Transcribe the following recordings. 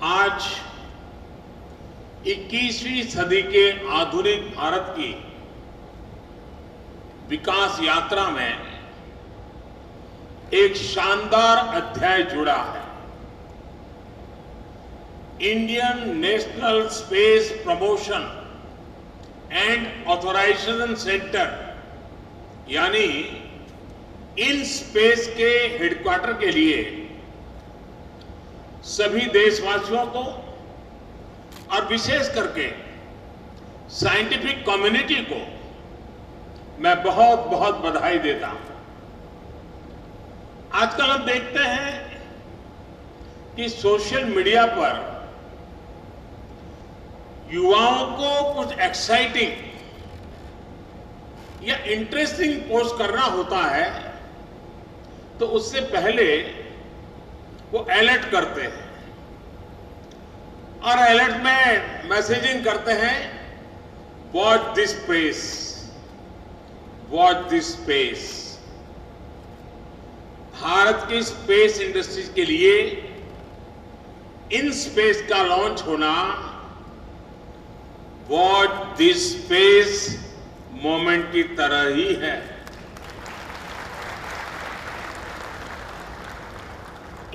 आज 21वीं सदी के आधुनिक भारत की विकास यात्रा में एक शानदार अध्याय जुड़ा है। Indian National Space Promotion and Authorisation Centre यानी इन स्पेस के हेडक्वार्टर के लिए सभी देशवासियों को और विशेष करके साइंटिफिक कम्युनिटी को मैं बहुत बहुत बधाई देता हूं। आजकल हम देखते हैं कि सोशल मीडिया पर युवाओं को कुछ एक्साइटिंग या इंटरेस्टिंग पोस्ट करना होता है तो उससे पहले वो अलर्ट करते हैं और अलर्ट में मैसेजिंग करते हैं, watch this space, watch this space. Bharat की स्पेस इंडस्ट्रीज के लिए इन स्पेस का लॉन्च होना वॉच दिस स्पेस मोमेंट की तरह ही है।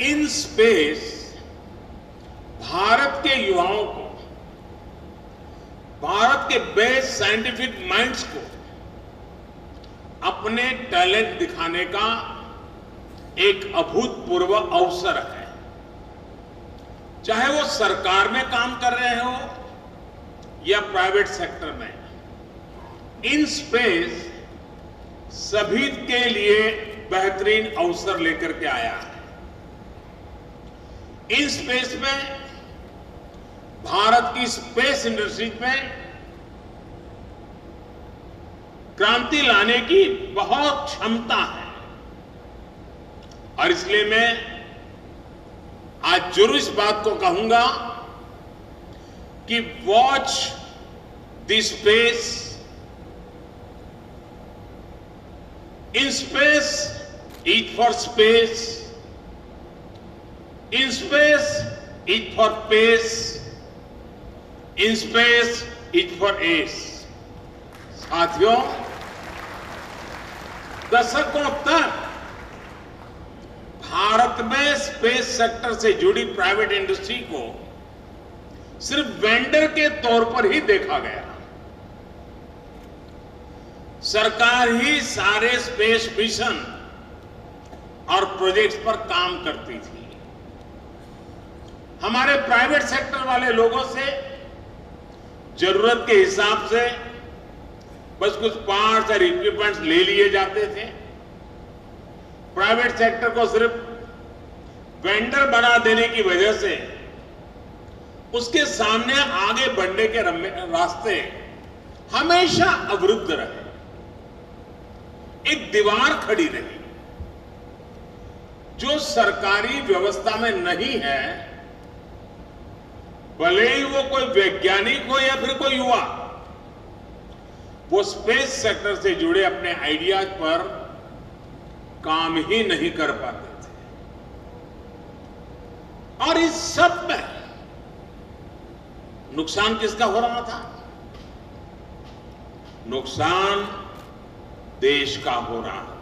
इन स्पेस भारत के युवाओं को, भारत के बेस्ट साइंटिफिक माइंड्स को अपने टैलेंट दिखाने का एक अभूतपूर्व अवसर है। चाहे वो सरकार में काम कर रहे हो या प्राइवेट सेक्टर में, इन स्पेस सभी के लिए बेहतरीन अवसर लेकर के आया है। इन स्पेस में भारत की स्पेस इंडस्ट्री में क्रांति लाने की बहुत क्षमता है और इसलिए मैं आज जरूर इस बात को कहूंगा कि watch the space. In space it for space, in space it for pace, in space it for ace. साथियों, दशकों तक भारत में स्पेस सेक्टर से जुड़ी प्राइवेट इंडस्ट्री को सिर्फ वेंडर के तौर पर ही देखा गया। सरकार ही सारे स्पेस मिशन और प्रोजेक्ट्स पर काम करती थी। हमारे प्राइवेट सेक्टर वाले लोगों से जरूरत के हिसाब से बस कुछ पार्ट्स और इक्विपमेंट्स ले लिए जाते थे। प्राइवेट सेक्टर को सिर्फ वेंडर बना देने की वजह से उसके सामने आगे बढ़ने के रास्ते हमेशा अवरुद्ध रहे। एक दीवार खड़ी रही जो सरकारी व्यवस्था में नहीं है, भले ही वो कोई वैज्ञानिक हो या फिर कोई युवा, वो स्पेस सेक्टर से जुड़े अपने आइडियाज पर काम ही नहीं कर पाते थे। और इस सब में नुकसान किसका हो रहा था? नुकसान देश का हो रहा था।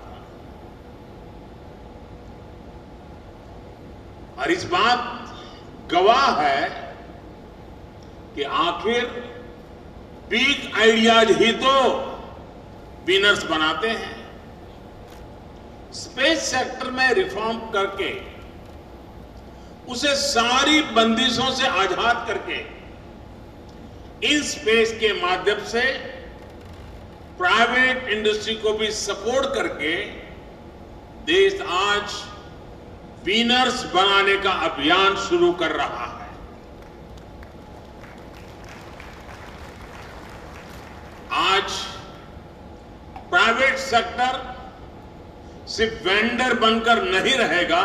और इस बात गवाह है कि आखिर बिग आइडियाज ही तो विनर्स बनाते हैं। स्पेस सेक्टर में रिफॉर्म करके उसे सारी बंदिशों से आजाद करके इन स्पेस के माध्यम से प्राइवेट इंडस्ट्री को भी सपोर्ट करके देश आज विनर्स बनाने का अभियान शुरू कर रहा है। आज प्राइवेट सेक्टर सिर्फ वेंडर बनकर नहीं रहेगा,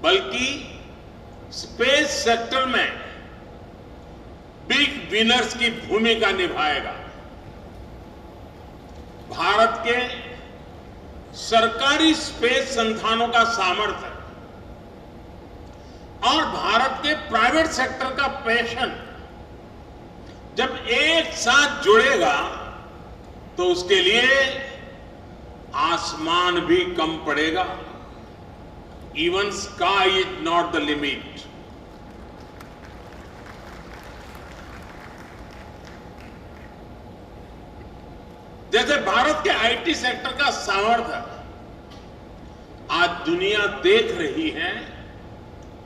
बल्कि स्पेस सेक्टर में बिग विनर्स की भूमिका निभाएगा। भारत के सरकारी स्पेस संस्थानों का सामर्थ्य और भारत के प्राइवेट सेक्टर का पैशन जब एक साथ जुड़ेगा तो उसके लिए आसमान भी कम पड़ेगा। Even sky is not the limit. जैसे भारत के आईटी सेक्टर का सामर्थ्य आज दुनिया देख रही है,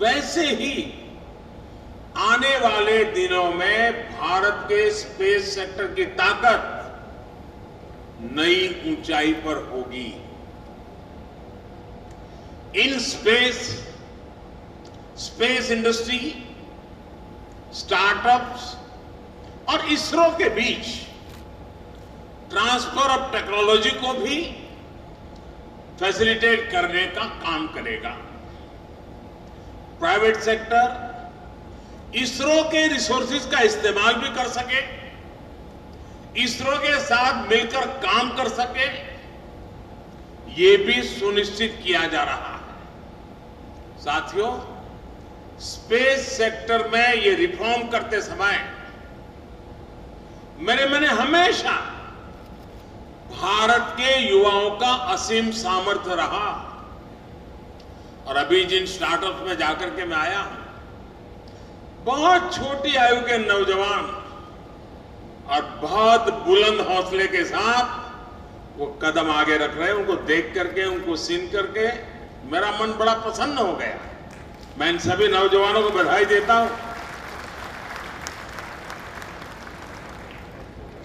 वैसे ही आने वाले दिनों में भारत के स्पेस सेक्टर की ताकत नई ऊंचाई पर होगी। इन स्पेस इंडस्ट्री, स्टार्टअप्स और इसरो के बीच ट्रांसफर ऑफ टेक्नोलॉजी को भी फैसिलिटेट करने का काम करेगा। प्राइवेट सेक्टर इसरो के रिसोर्सेज का इस्तेमाल भी कर सके, इसरो के साथ मिलकर काम कर सके, ये भी सुनिश्चित किया जा रहा है। साथियों, स्पेस सेक्टर में ये रिफॉर्म करते समय मेरे मन में हमेशा भारत के युवाओं का असीम सामर्थ्य रहा। और अभी जिन स्टार्टअप्स में जाकर के मैं आया हूं, बहुत छोटी आयु के नौजवान और बहुत बुलंद हौसले के साथ वो कदम आगे रख रहे हैं। उनको देख करके, उनको सुन करके मेरा मन बड़ा प्रसन्न हो गया। मैं इन सभी नौजवानों को बधाई देता हूं।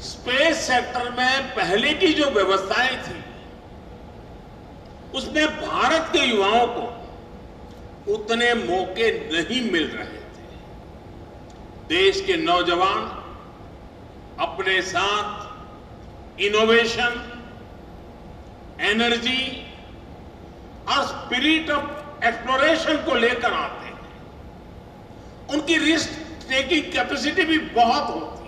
स्पेस सेक्टर में पहले की जो व्यवस्थाएं थी, उसमें भारत के युवाओं को उतने मौके नहीं मिल रहे थे। देश के नौजवान अपने साथ इनोवेशन, एनर्जी और स्पिरिट ऑफ एक्सप्लोरेशन को लेकर आते हैं। उनकी रिस्क टेकिंग कैपेसिटी भी बहुत होती है।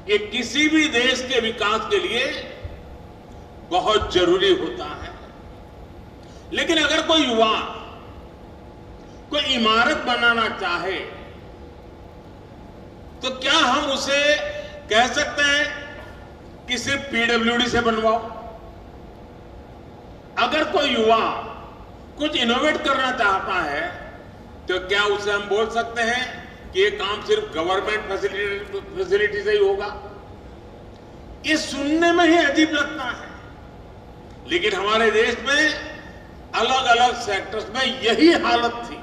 ये किसी भी देश के विकास के लिए बहुत जरूरी होता है। लेकिन अगर कोई युवा कोई इमारत बनाना चाहे तो क्या हम उसे कह सकते हैं कि सिर्फ पीडब्ल्यूडी से बनवाओ? अगर कोई युवा कुछ इनोवेट करना चाहता है तो क्या उसे हम बोल सकते हैं कि ये काम सिर्फ गवर्नमेंट फैसिलिटी से ही होगा? ये सुनने में ही अजीब लगता है। लेकिन हमारे देश में अलग अलग सेक्टर्स में यही हालत थी।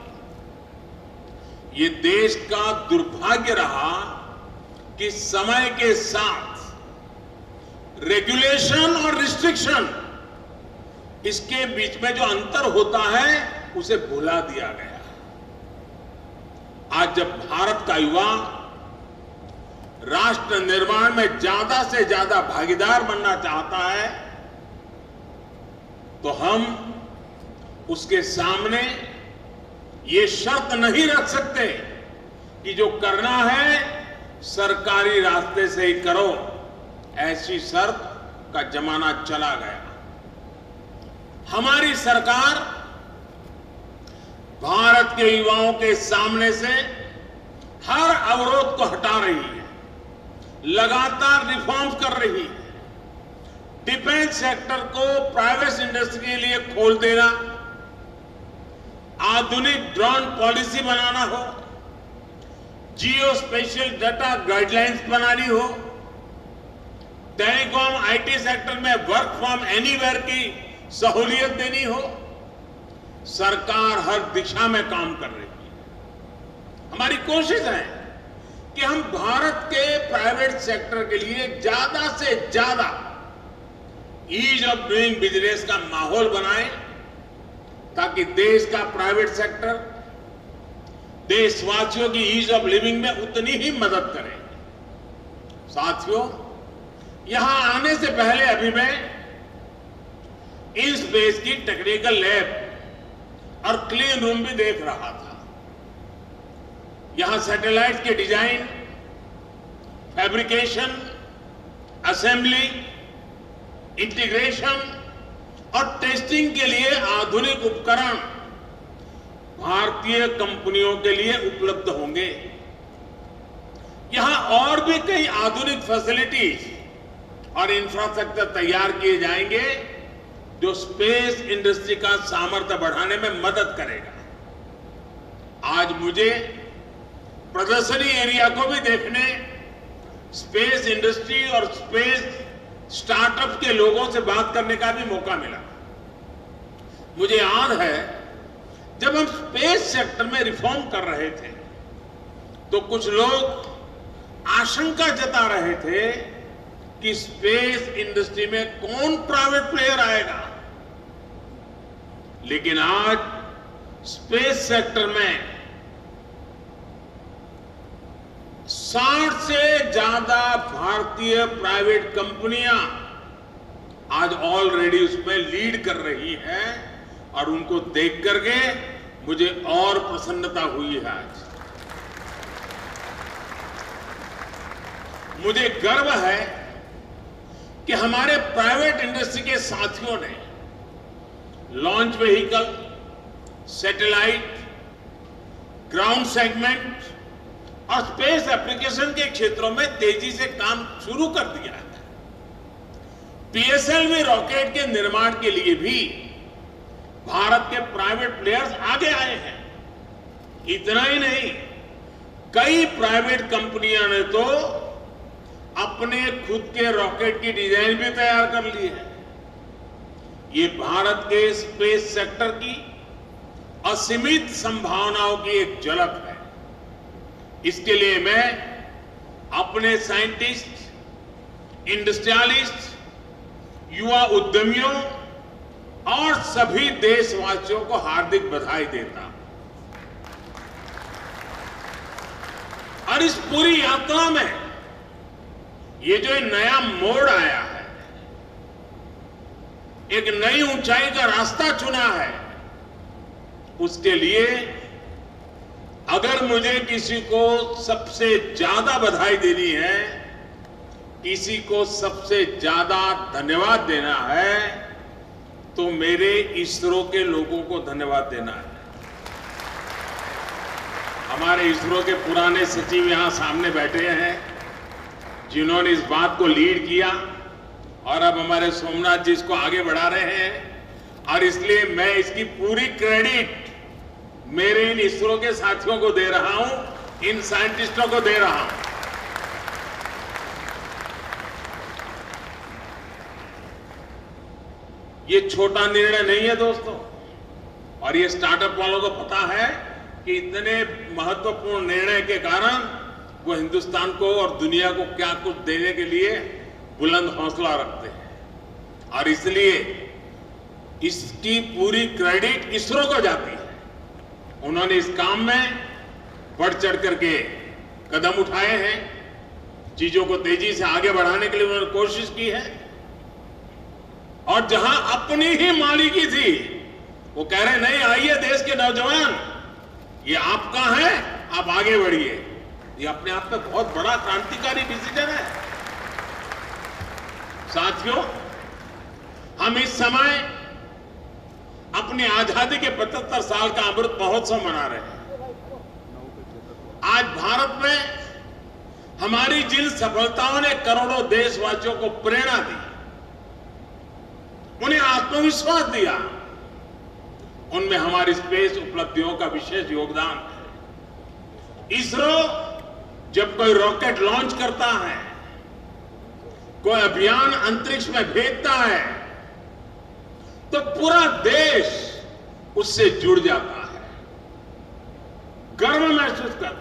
ये देश का दुर्भाग्य रहा कि समय के साथ रेगुलेशन और रिस्ट्रिक्शन, इसके बीच में जो अंतर होता है उसे भुला दिया गया। आज जब भारत का युवा राष्ट्र निर्माण में ज्यादा से ज्यादा भागीदार बनना चाहता है तो हम उसके सामने ये शर्त नहीं रख सकते कि जो करना है सरकारी रास्ते से ही करो। ऐसी शर्त का जमाना चला गया। हमारी सरकार भारत के युवाओं के सामने से हर अवरोध को हटा रही है, लगातार रिफॉर्म्स कर रही है। डिफेंस सेक्टर को प्राइवेट इंडस्ट्री के लिए खोल देना, आधुनिक ड्रोन पॉलिसी बनाना हो, जियो स्पेशल डाटा गाइडलाइंस बनानी हो, टेलीकॉम आईटी सेक्टर में वर्क फ्रॉम एनीवेयर की सहूलियत देनी हो, सरकार हर दिशा में काम कर रही है। हमारी कोशिश है कि हम भारत के प्राइवेट सेक्टर के लिए ज्यादा से ज्यादा ईज ऑफ डूइंग बिजनेस का माहौल बनाएं, ताकि देश का प्राइवेट सेक्टर देशवासियों की ईज ऑफ लिविंग में उतनी ही मदद करे। साथियों, यहां आने से पहले अभी मैं इन स्पेस की टेक्निकल लैब और क्लीन रूम भी देख रहा था। यहां सैटेलाइट के डिजाइन, फैब्रिकेशन, असेंबली, इंटीग्रेशन और टेस्टिंग के लिए आधुनिक उपकरण भारतीय कंपनियों के लिए उपलब्ध होंगे। यहां और भी कई आधुनिक फैसिलिटीज और इंफ्रास्ट्रक्चर तैयार किए जाएंगे जो स्पेस इंडस्ट्री का सामर्थ्य बढ़ाने में मदद करेगा। आज मुझे प्रदर्शनी एरिया को भी देखने, स्पेस इंडस्ट्री और स्पेस स्टार्टअप के लोगों से बात करने का भी मौका मिला। मुझे याद है जब हम स्पेस सेक्टर में रिफॉर्म कर रहे थे तो कुछ लोग आशंका जता रहे थे कि स्पेस इंडस्ट्री में कौन प्राइवेट प्लेयर आएगा, लेकिन आज स्पेस सेक्टर में 60 से ज्यादा भारतीय प्राइवेट कंपनियां आज ऑलरेडी उसमें लीड कर रही हैं और उनको देख करके मुझे और प्रसन्नता हुई है। आज मुझे गर्व है कि हमारे प्राइवेट इंडस्ट्री के साथियों ने launch vehicle, satellite, ground segment और स्पेस एप्लीकेशन के क्षेत्रों में तेजी से काम शुरू कर दिया है। पीएसएलवी रॉकेट के निर्माण के लिए भी भारत के प्राइवेट प्लेयर्स आगे आए हैं। इतना ही नहीं, कई प्राइवेट कंपनियों ने तो अपने खुद के रॉकेट की डिजाइन भी तैयार कर ली है। ये भारत के स्पेस सेक्टर की असीमित संभावनाओं की एक झलक है। इसके लिए मैं अपने साइंटिस्ट, इंडस्ट्रियलिस्ट, युवा उद्यमियों और सभी देशवासियों को हार्दिक बधाई देता हूं। और इस पूरी यात्रा में ये जो नया मोड़ आया है, एक नई ऊंचाई का रास्ता चुना है, उसके लिए अगर मुझे किसी को सबसे ज्यादा बधाई देनी है, किसी को सबसे ज्यादा धन्यवाद देना है, तो मेरे इसरो के लोगों को धन्यवाद देना है। हमारे इसरो के पुराने सचिव यहां सामने बैठे हैं, जिन्होंने इस बात को लीड किया और अब हमारे सोमनाथ जी इसको आगे बढ़ा रहे हैं। और इसलिए मैं इसकी पूरी क्रेडिट मेरे इन इसरो के साथियों को दे रहा हूं, इन साइंटिस्टों को दे रहा हूं। ये छोटा निर्णय नहीं है दोस्तों, और ये स्टार्टअप वालों को पता है कि इतने महत्वपूर्ण निर्णय के कारण वो हिंदुस्तान को और दुनिया को क्या कुछ देने के लिए बुलंद हौसला रखते हैं। और इसलिए इसकी पूरी क्रेडिट इसरो को जाती है। उन्होंने इस काम में बढ़ चढ़ करके कदम उठाए हैं, चीजों को तेजी से आगे बढ़ाने के लिए उन्होंने कोशिश की है। और जहां अपनी ही मालिकी थी, वो कह रहे नहीं, आइए देश के नौजवान, ये आपका है, आप आगे बढ़िए। ये अपने आप में बहुत बड़ा क्रांतिकारी डिसीजन है। साथियों, हम इस समय अपनी आजादी के 75 साल का अमृत महोत्सव मना रहे हैं। आज भारत में हमारी जिन सफलताओं ने करोड़ों देशवासियों को प्रेरणा दी, उन्हें आत्मविश्वास दिया, उनमें हमारी स्पेस उपलब्धियों का विशेष योगदान है। इसरो जब कोई रॉकेट लॉन्च करता है, कोई अभियान अंतरिक्ष में भेजता है, तो पूरा देश उससे जुड़ जाता है, गर्व महसूस करता है।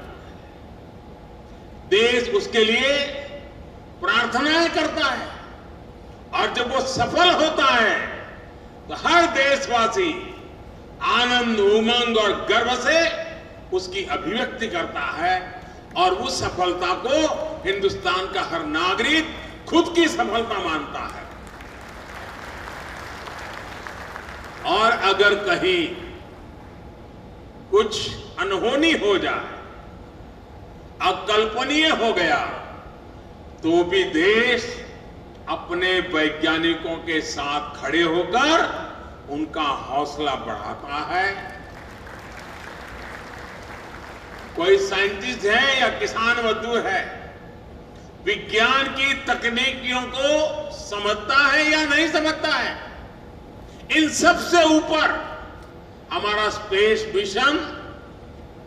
देश उसके लिए प्रार्थनाएं करता है, और जब वो सफल होता है तो हर देशवासी आनंद, उमंग और गर्व से उसकी अभिव्यक्ति करता है, और उस सफलता को हिंदुस्तान का हर नागरिक खुद की सफलता मानता है। और अगर कहीं कुछ अनहोनी हो जाए, अकल्पनीय हो गया, तो भी देश अपने वैज्ञानिकों के साथ खड़े होकर उनका हौसला बढ़ाता है। कोई साइंटिस्ट है या किसान मजदूर है, विज्ञान की तकनीकियों को समझता है या नहीं समझता है। इन सब से ऊपर हमारा स्पेस मिशन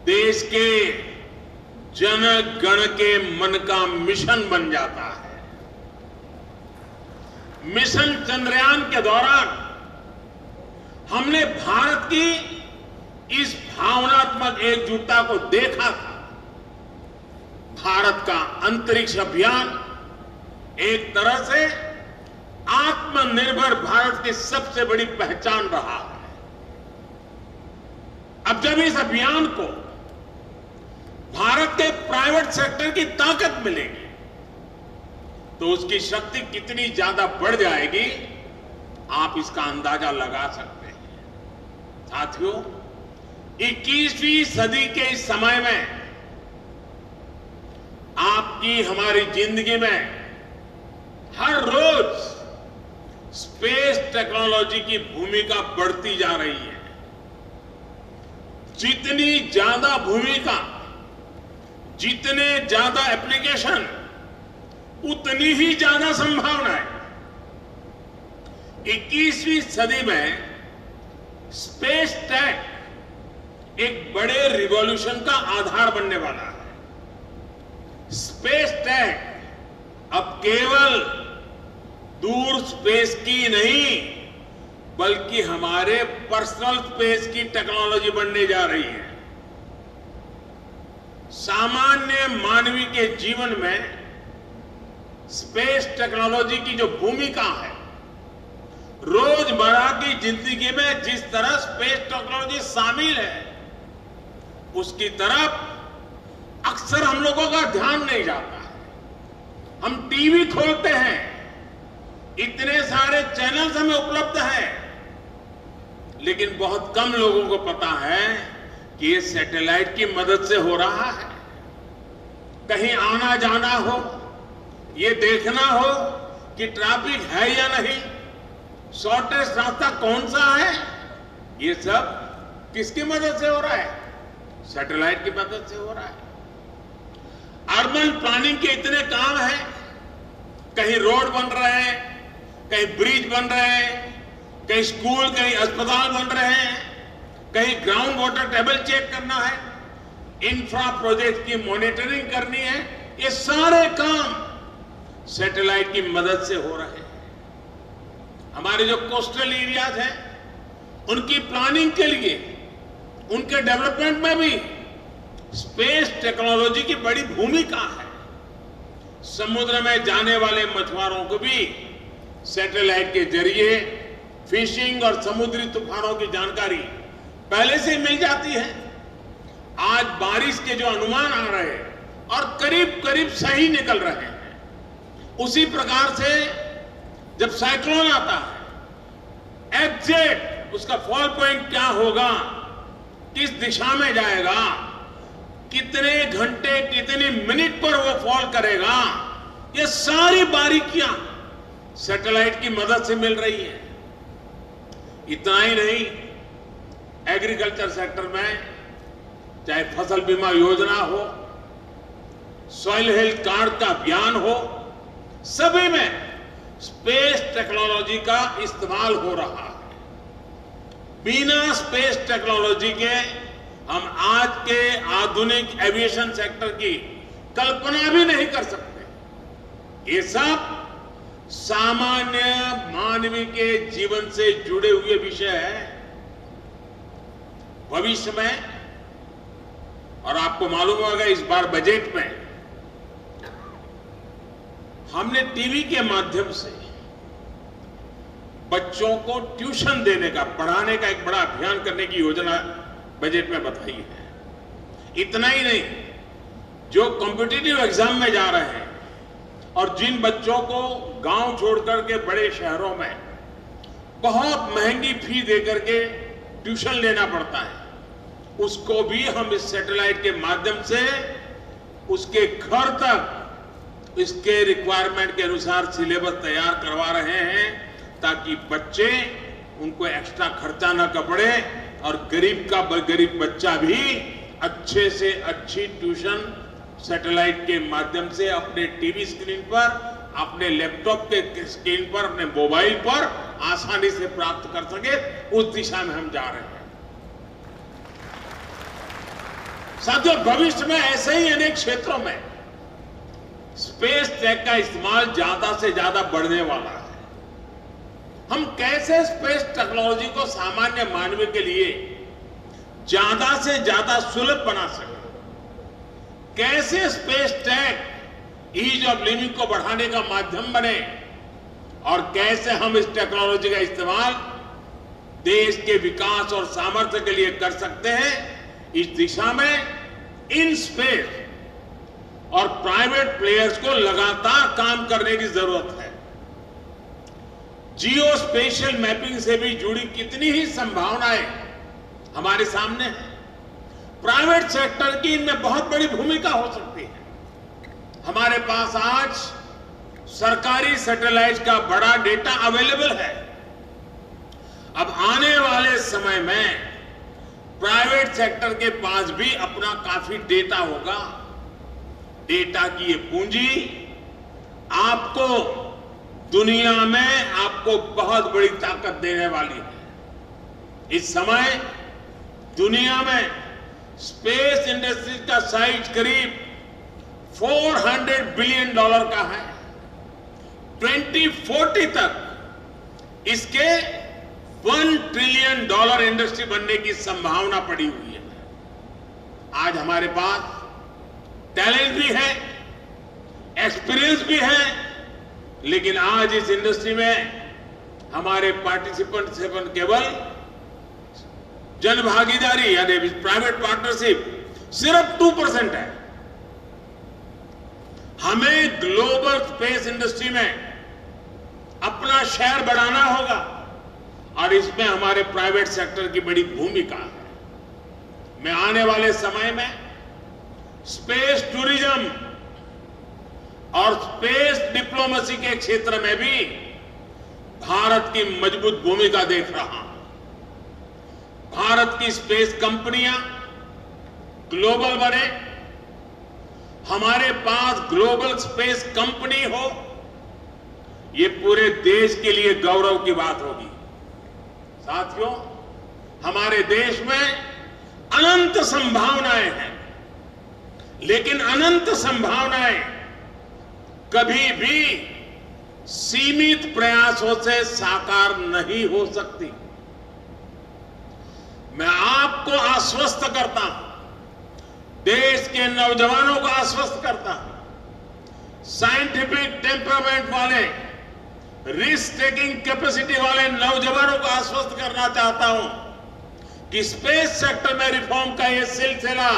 देश के जन गण के मन का मिशन बन जाता है। मिशन चंद्रयान के दौरान हमने भारत की इस भावनात्मक एकजुटता को देखा था। भारत का अंतरिक्ष अभियान एक तरह से आत्मनिर्भर भारत की सबसे बड़ी पहचान रहा है। अब जब इस अभियान को भारत के प्राइवेट सेक्टर की ताकत मिलेगी तो उसकी शक्ति कितनी ज्यादा बढ़ जाएगी, आप इसका अंदाजा लगा सकते हैं। साथियों, 21वीं सदी के इस समय में आपकी हमारी जिंदगी में हर रोज स्पेस टेक्नोलॉजी की भूमिका बढ़ती जा रही है। जितनी ज्यादा भूमिका, जितने ज्यादा एप्लीकेशन, उतनी ही ज्यादा संभावनाएं। 21वीं सदी में स्पेस टेक एक बड़े रिवॉल्यूशन का आधार बनने वाला है। स्पेस टेक अब केवल दूर स्पेस की नहीं, बल्कि हमारे पर्सनल स्पेस की टेक्नोलॉजी बनने जा रही है। सामान्य मानवी के जीवन में स्पेस टेक्नोलॉजी की जो भूमिका है, रोजमर्रा की जिंदगी में जिस तरह स्पेस टेक्नोलॉजी शामिल है, उसकी तरफ अक्सर हम लोगों का ध्यान नहीं जाता है। हम टीवी खोलते हैं, इतने सारे चैनल्स हमें उपलब्ध हैं, लेकिन बहुत कम लोगों को पता है कि ये सैटेलाइट की मदद से हो रहा है। कहीं आना जाना हो, ये देखना हो कि ट्रैफिक है या नहीं, शॉर्टेस्ट रास्ता कौन सा है, ये सब किसकी मदद से हो रहा है? सैटेलाइट की मदद से हो रहा है। अर्बन प्लानिंग के इतने काम हैं, कहीं रोड बन रहे हैं, कहीं ब्रिज बन रहे हैं, कहीं स्कूल, कहीं अस्पताल बन रहे हैं, कहीं ग्राउंड वाटर टेबल चेक करना है, इंफ्रा प्रोजेक्ट की मॉनिटरिंग करनी है। ये सारे काम सैटेलाइट की मदद से हो रहे हैं। हमारे जो कोस्टल एरियाज हैं, उनकी प्लानिंग के लिए, उनके डेवलपमेंट में भी स्पेस टेक्नोलॉजी की बड़ी भूमिका है। समुद्र में जाने वाले मछुआरों को भी सैटेलाइट के जरिए फिशिंग और समुद्री तूफानों की जानकारी पहले से मिल जाती है। आज बारिश के जो अनुमान आ रहे हैं और करीब करीब सही निकल रहे हैं, उसी प्रकार से जब साइक्लोन आता है, एग्जैक्ट उसका फॉल पॉइंट क्या होगा, किस दिशा में जाएगा, कितने घंटे, कितने मिनट पर वो फॉल करेगा, ये सारी बारीकियां सैटेलाइट की मदद से मिल रही है। इतना ही नहीं, एग्रीकल्चर सेक्टर में चाहे फसल बीमा योजना हो, सॉइल हेल्थ कार्ड का अभियान हो, सभी में स्पेस टेक्नोलॉजी का इस्तेमाल हो रहा है। बिना स्पेस टेक्नोलॉजी के हम आज के आधुनिक एविएशन सेक्टर की कल्पना भी नहीं कर सकते। ये सब सामान्य मानवी के जीवन से जुड़े हुए विषय है। भविष्य में, और आपको मालूम होगा इस बार बजट में हमने टीवी के माध्यम से बच्चों को ट्यूशन देने का, पढ़ाने का एक बड़ा अभियान करने की योजना बजट में बताई है। इतना ही नहीं, जो कॉम्पिटिटिव एग्जाम में जा रहे हैं और जिन बच्चों को गांव छोड़कर के बड़े शहरों में बहुत महंगी फी देकर के ट्यूशन लेना पड़ता है, उसको भी हम इस सैटेलाइट के माध्यम से उसके घर तक इसके रिक्वायरमेंट के अनुसार सिलेबस तैयार करवा रहे हैं, ताकि बच्चे, उनको एक्स्ट्रा खर्चा न पड़े और गरीब बच्चा भी अच्छे से अच्छी ट्यूशन सैटेलाइट के माध्यम से अपने टीवी स्क्रीन पर, अपने लैपटॉप के स्क्रीन पर, अपने मोबाइल पर आसानी से प्राप्त कर सके, उस दिशा में हम जा रहे हैं। साथियों, भविष्य में ऐसे ही अनेक क्षेत्रों में स्पेस टेक का इस्तेमाल ज्यादा से ज्यादा बढ़ने वाला है। हम कैसे स्पेस टेक्नोलॉजी को सामान्य मानव के लिए ज्यादा से ज्यादा सुलभ बना सके, कैसे space tech ease of living को बढ़ाने का माध्यम बने, और कैसे हम इस टेक्नोलॉजी का इस्तेमाल देश के विकास और सामर्थ्य के लिए कर सकते हैं, इस दिशा में इन स्पेस और प्राइवेट प्लेयर्स को लगातार काम करने की जरूरत है। जियो स्पेशियल मैपिंग से भी जुड़ी कितनी ही संभावनाएं हमारे सामने हैं। प्राइवेट सेक्टर की इनमें बहुत बड़ी भूमिका हो सकती है। हमारे पास आज सरकारी सैटेलाइट का बड़ा डेटा अवेलेबल है। अब आने वाले समय में प्राइवेट सेक्टर के पास भी अपना काफी डेटा होगा। डेटा की ये पूंजी आपको दुनिया में आपको बहुत बड़ी ताकत देने वाली है। इस समय दुनिया में स्पेस इंडस्ट्री का साइज करीब $400 बिलियन का है। 2040 तक इसके $1 ट्रिलियन इंडस्ट्री बनने की संभावना पड़ी हुई है। आज हमारे पास टैलेंट भी है, एक्सपीरियंस भी है, लेकिन आज इस इंडस्ट्री में हमारे पार्टिसिपेंट केवल जन भागीदारी यानी प्राइवेट पार्टनरशिप सिर्फ 2% है। हमें ग्लोबल स्पेस इंडस्ट्री में अपना शेयर बढ़ाना होगा और इसमें हमारे प्राइवेट सेक्टर की बड़ी भूमिका है। मैं आने वाले समय में स्पेस टूरिज्म और स्पेस डिप्लोमेसी के क्षेत्र में भी भारत की मजबूत भूमिका देख रहा हूं। भारत की स्पेस कंपनियां ग्लोबल बने, हमारे पास ग्लोबल स्पेस कंपनी हो, ये पूरे देश के लिए गौरव की बात होगी। साथियों, हमारे देश में अनंत संभावनाएं हैं, लेकिन अनंत संभावनाएं कभी भी सीमित प्रयासों से साकार नहीं हो सकती। मैं आपको आश्वस्त करता हूं, देश के नौजवानों को आश्वस्त करता हूं, साइंटिफिक टेम्परामेंट वाले, रिस्क टेकिंग कैपेसिटी वाले नौजवानों को आश्वस्त करना चाहता हूं कि स्पेस सेक्टर में रिफॉर्म का यह सिलसिला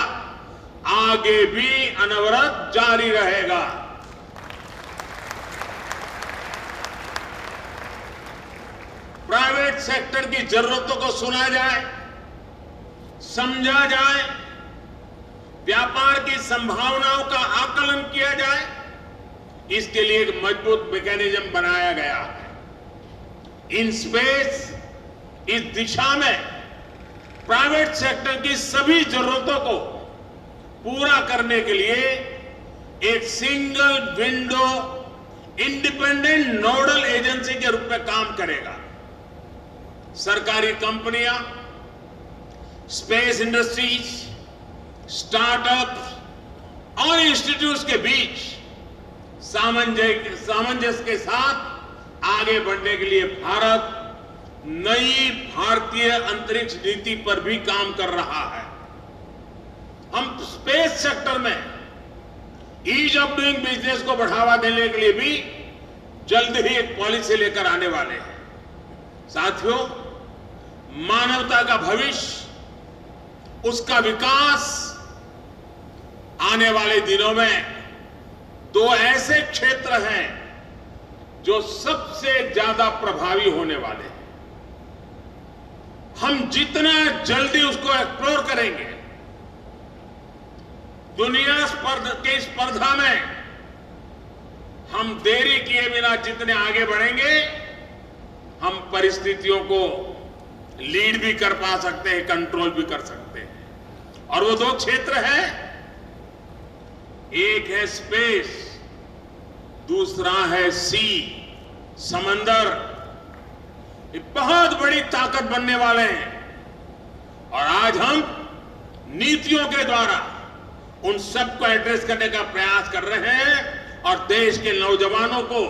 आगे भी अनवरत जारी रहेगा। प्राइवेट सेक्टर की जरूरतों को सुना जाए, समझा जाए, व्यापार की संभावनाओं का आकलन किया जाए, इसके लिए एक मजबूत मैकेनिज्म बनाया गया है। इन स्पेस इस दिशा में प्राइवेट सेक्टर की सभी जरूरतों को पूरा करने के लिए एक single window independent nodal agency के रूप में काम करेगा। सरकारी कंपनियां, स्पेस इंडस्ट्रीज, स्टार्टअप्स और इंस्टीट्यूट्स के बीच सामंजस्य के साथ आगे बढ़ने के लिए भारत नई भारतीय अंतरिक्ष नीति पर भी काम कर रहा है। हम स्पेस सेक्टर में ईज ऑफ डूइंग बिजनेस को बढ़ावा देने के लिए भी जल्द ही एक पॉलिसी लेकर आने वाले हैं। साथियों, मानवता का भविष्य, उसका विकास आने वाले दिनों में दो ऐसे क्षेत्र हैं जो सबसे ज्यादा प्रभावी होने वाले हैं। हम जितना जल्दी उसको एक्सप्लोर करेंगे, दुनिया की स्पर्धा में हम देरी किए बिना जितने आगे बढ़ेंगे, हम परिस्थितियों को लीड भी कर पा सकते हैं, कंट्रोल भी कर सकते हैं। और वो दो क्षेत्र हैं, एक है स्पेस, दूसरा है सी, समंदर। ये बहुत बड़ी ताकत बनने वाले हैं और आज हम नीतियों के द्वारा उन सबको एड्रेस करने का प्रयास कर रहे हैं और देश के नौजवानों को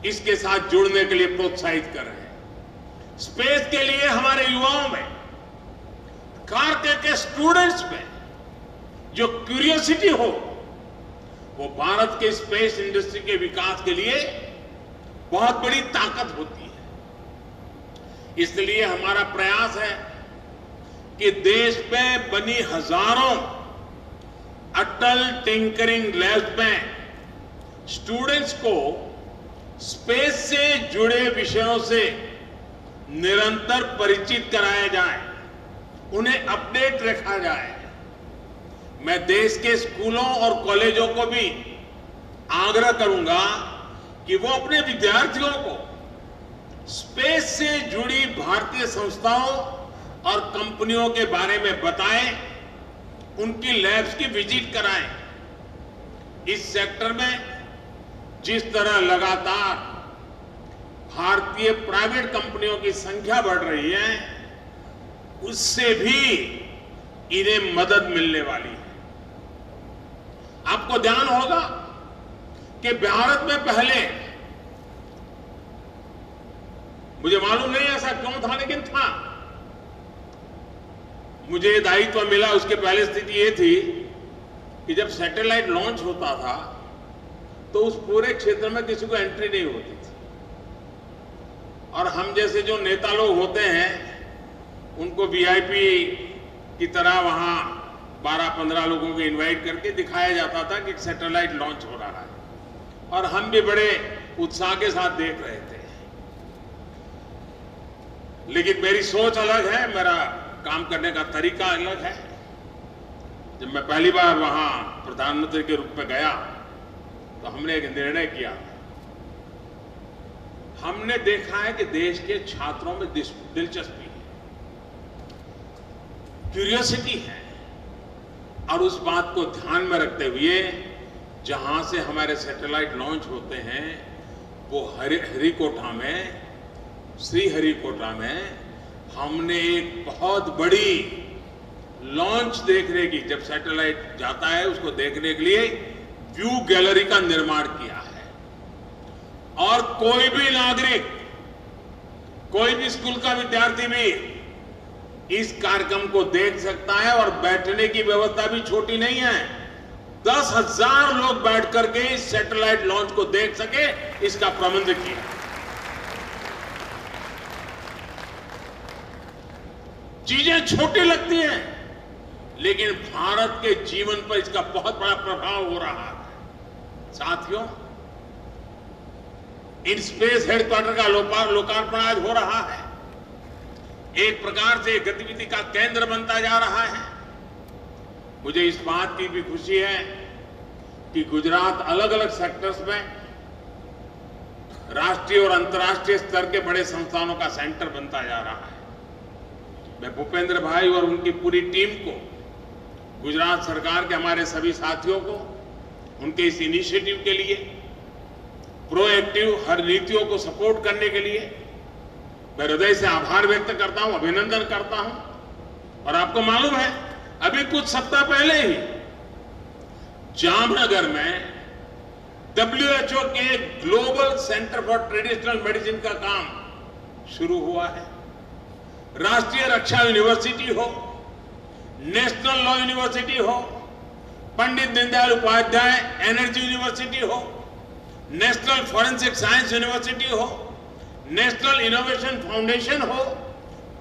इसके साथ जुड़ने के लिए प्रोत्साहित कर रहे हैं। स्पेस के लिए हमारे युवाओं में, खास करके स्टूडेंट्स में जो क्यूरियोसिटी हो, वो भारत के स्पेस इंडस्ट्री के विकास के लिए बहुत बड़ी ताकत होती है। इसलिए हमारा प्रयास है कि देश में बनी हजारों अटल टिंकरिंग लैब्स में स्टूडेंट्स को स्पेस से जुड़े विषयों से निरंतर परिचित कराया जाए, उन्हें अपडेट रखा जाए। मैं देश के स्कूलों और कॉलेजों को भी आग्रह करूंगा कि वो अपने विद्यार्थियों को स्पेस से जुड़ी भारतीय संस्थाओं और कंपनियों के बारे में बताएं, उनकी लैब्स की विजिट कराएं। इस सेक्टर में जिस तरह लगातार भारतीय प्राइवेट कंपनियों की संख्या बढ़ रही है, उससे भी इन्हें मदद मिलने वाली है। आपको ध्यान होगा कि भारत में पहले, मुझे मालूम नहीं ऐसा क्यों था, लेकिन था, मुझे दायित्व मिला उसके पहले स्थिति ये थी कि जब सैटेलाइट लॉन्च होता था तो उस पूरे क्षेत्र में किसी को एंट्री नहीं होती थी और हम जैसे जो नेता लोग होते हैं उनको वीआईपी की तरह वहां 12-15 लोगों को इनवाइट करके दिखाया जाता था कि सैटेलाइट लॉन्च हो रहा है और हम भी बड़े उत्साह के साथ देख रहे थे। लेकिन मेरी सोच अलग है, मेरा काम करने का तरीका अलग है। जब मैं पहली बार वहां प्रधानमंत्री के रूप में गया तो हमने एक निर्णय किया। हमने देखा है कि देश के छात्रों में दिलचस्पी है, क्यूरियोसिटी है और उस बात को ध्यान में रखते हुए जहां से हमारे सैटेलाइट लॉन्च होते हैं वो श्रीहरिकोटा में हमने एक बहुत बड़ी लॉन्च देखने की, जब सैटेलाइट जाता है उसको देखने के लिए व्यू गैलरी का निर्माण किया है और कोई भी नागरिक, कोई भी स्कूल का विद्यार्थी भी इस कार्यक्रम को देख सकता है और बैठने की व्यवस्था भी छोटी नहीं है। 10,000 लोग बैठ करके इस सैटेलाइट लॉन्च को देख सके, इसका प्रबंध किया। चीजें छोटी लगती हैं लेकिन भारत के जीवन पर इसका बहुत बड़ा प्रभाव हो रहा है। साथियों, इन स्पेस हेडक्वार्टर का लोकार्पण आज हो रहा है, एक प्रकार से गतिविधि का केंद्र बनता जा रहा है। मुझे इस बात की भी खुशी है कि गुजरात अलग अलग सेक्टर्स में राष्ट्रीय और अंतर्राष्ट्रीय स्तर के बड़े संस्थानों का सेंटर बनता जा रहा है। मैं भूपेंद्र भाई और उनकी पूरी टीम को, गुजरात सरकार के हमारे सभी साथियों को उनके इस इनिशिएटिव के लिए, प्रोएक्टिव हर नीतियों को सपोर्ट करने के लिए मैं हृदय से आभार व्यक्त करता हूं, अभिनंदन करता हूं। और आपको मालूम है, अभी कुछ सप्ताह पहले ही जामनगर में WHO के global centre for traditional medicine का काम शुरू हुआ है। राष्ट्रीय रक्षा यूनिवर्सिटी हो, नेशनल लॉ यूनिवर्सिटी हो, पंडित दीनदयाल उपाध्याय एनर्जी यूनिवर्सिटी हो, नेशनल फॉरेंसिक साइंस यूनिवर्सिटी हो, नेशनल इनोवेशन फाउंडेशन हो,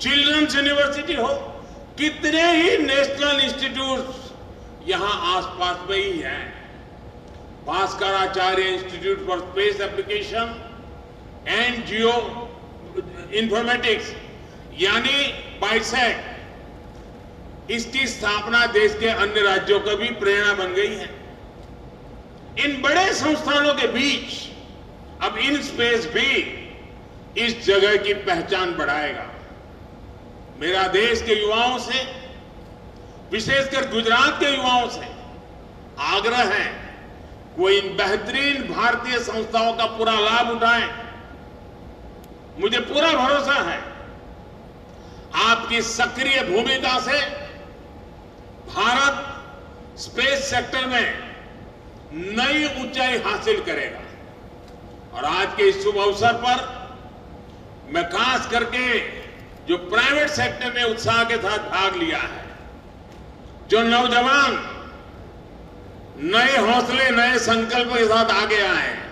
चिल्ड्रंस यूनिवर्सिटी हो, कितने ही नेशनल इंस्टीट्यूट्स यहां आसपास में ही हैं। Bhaskaracharya institute for space application and Jio informatics यानी बाइसेक, इसकी स्थापना देश के अन्य राज्यों को भी प्रेरणा बन गई है। इन बड़े संस्थानों के बीच अब इन स्पेस भी इस जगह की पहचान बढ़ाएगा। मेरा देश के युवाओं से विशेषकर गुजरात के युवाओं से आग्रह है, वो इन बेहतरीन भारतीय संस्थाओं का पूरा लाभ उठाएं। मुझे पूरा भरोसा है आपकी सक्रिय भूमिका से भारत स्पेस सेक्टर में नई ऊंचाई हासिल करेगा। और आज के इस शुभ अवसर पर मैं खास करके जो प्राइवेट सेक्टर ने उत्साह के साथ भाग लिया है, जो नौजवान नए हौसले नए संकल्प के साथ आगे आए हैं,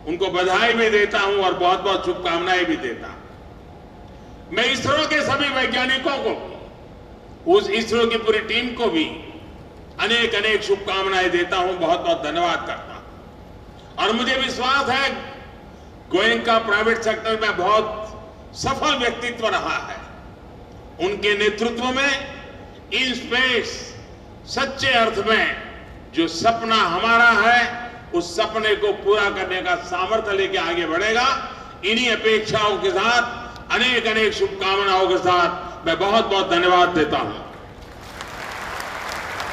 उनको बधाई भी देता हूं और बहुत बहुत शुभकामनाएं भी देता हूं। मैं इसरो के सभी वैज्ञानिकों को, उस इसरो की पूरी टीम को भी अनेक अनेक शुभकामनाएं देता हूं, बहुत बहुत धन्यवाद करता हूं। और मुझे विश्वास है गोयनका प्राइवेट सेक्टर में बहुत सफल व्यक्तित्व रहा है। उनके नेतृत्व में इन स्पेस सच्चे अर्थ में जो सपना हमारा है, उस सपने को पूरा करने का सामर्थ्य लेके आगे बढ़ेगा। इन्हीं अपेक्षाओं के साथ, अनेक अनेक शुभकामनाओं के साथ मैं बहुत बहुत धन्यवाद देता हूं।